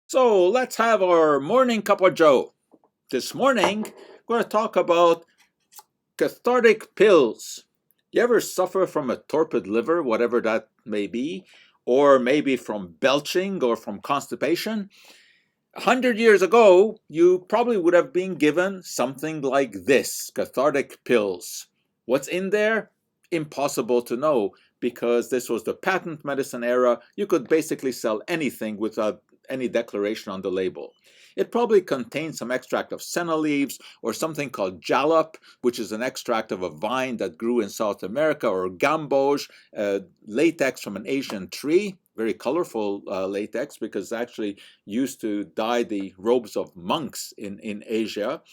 So let's have our morning cup of joe. This morning, we're going to talk about cathartic pills. You ever suffer from a torpid liver, whatever that may be, or maybe from belching or from constipation? 100 years ago, you probably would have been given something like this, cathartic pills. What's in there? Impossible to know because this was the patent medicine era. You could basically sell anything without any declaration on the label. It probably contained some extract of senna leaves or something called jalap, which is an extract of a vine that grew in South America, or gamboge, latex from an Asian tree, very colorful latex because it's actually used to dye the robes of monks in Asia.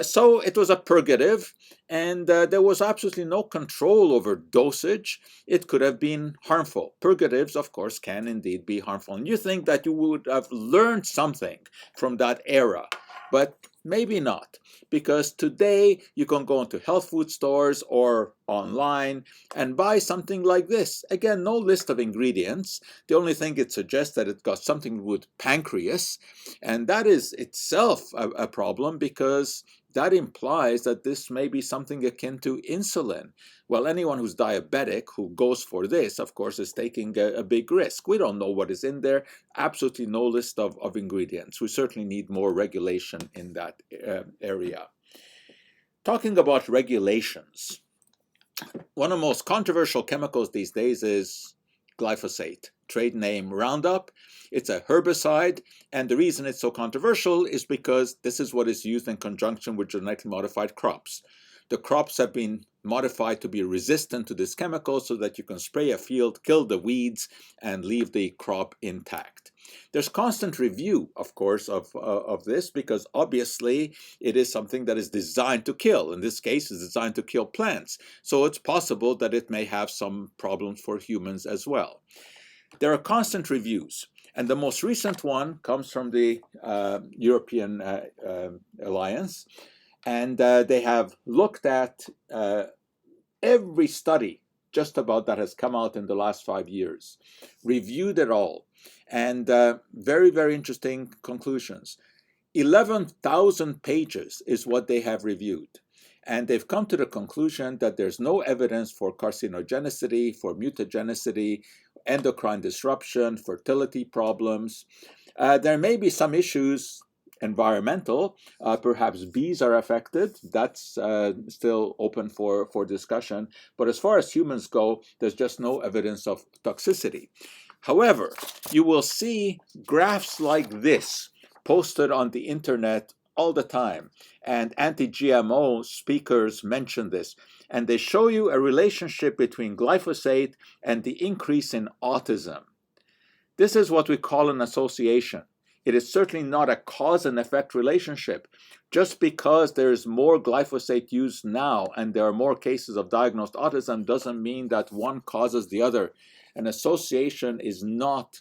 So it was a purgative, and there was absolutely no control over dosage. It could have been harmful. Purgatives, of course, can indeed be harmful. And you think that you would have learned something from that era, but maybe not, because today you can go into health food stores or online and buy something like this. Again, no list of ingredients. The only thing it suggests that it got something with pancreas, and that is itself a problem because that implies that this may be something akin to insulin. Well, anyone who's diabetic who goes for this, of course, is taking a big risk. We don't know what is in there. Absolutely no list of ingredients. We certainly need more regulation in that area. Talking about regulations, one of the most controversial chemicals these days is glyphosate, trade name Roundup. It's a herbicide, and the reason it's so controversial is because this is what is used in conjunction with genetically modified crops. The crops have been modified to be resistant to this chemical so that you can spray a field, kill the weeds, and leave the crop intact. There's constant review, of course, of this because obviously it is something that is designed to kill. In this case, it's designed to kill plants. So it's possible that it may have some problems for humans as well. There are constant reviews. And the most recent one comes from the European Alliance. And they have looked at every study just about that has come out in the last 5 years, reviewed it all, and very, very interesting conclusions. 11,000 pages is what they have reviewed. And they've come to the conclusion that there's no evidence for carcinogenicity, for mutagenicity, endocrine disruption, fertility problems. There may be some issues environmental. Perhaps bees are affected. That's still open for discussion. But as far as humans go, there's just no evidence of toxicity. However, you will see graphs like this posted on the internet all the time. And anti-GMO speakers mention this. And they show you a relationship between glyphosate and the increase in autism. This is what we call an association. It is certainly not a cause and effect relationship. Just because there is more glyphosate used now and there are more cases of diagnosed autism doesn't mean that one causes the other. An association is not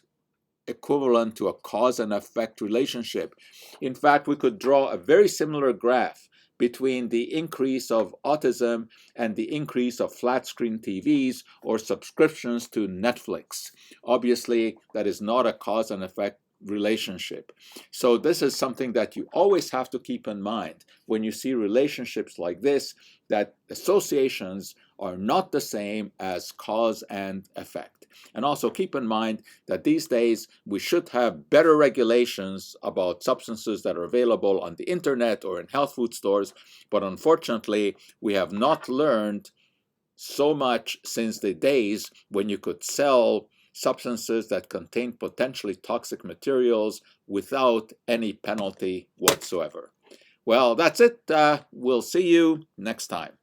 equivalent to a cause and effect relationship. In fact, we could draw a very similar graph between the increase of autism and the increase of flat screen TVs or subscriptions to Netflix. Obviously, that is not a cause and effect relationship. So this is something that you always have to keep in mind when you see relationships like this, that associations are not the same as cause and effect. And also keep in mind that these days we should have better regulations about substances that are available on the internet or in health food stores, but unfortunately we have not learned so much since the days when you could sell substances that contain potentially toxic materials without any penalty whatsoever. Well, that's it. We'll see you next time.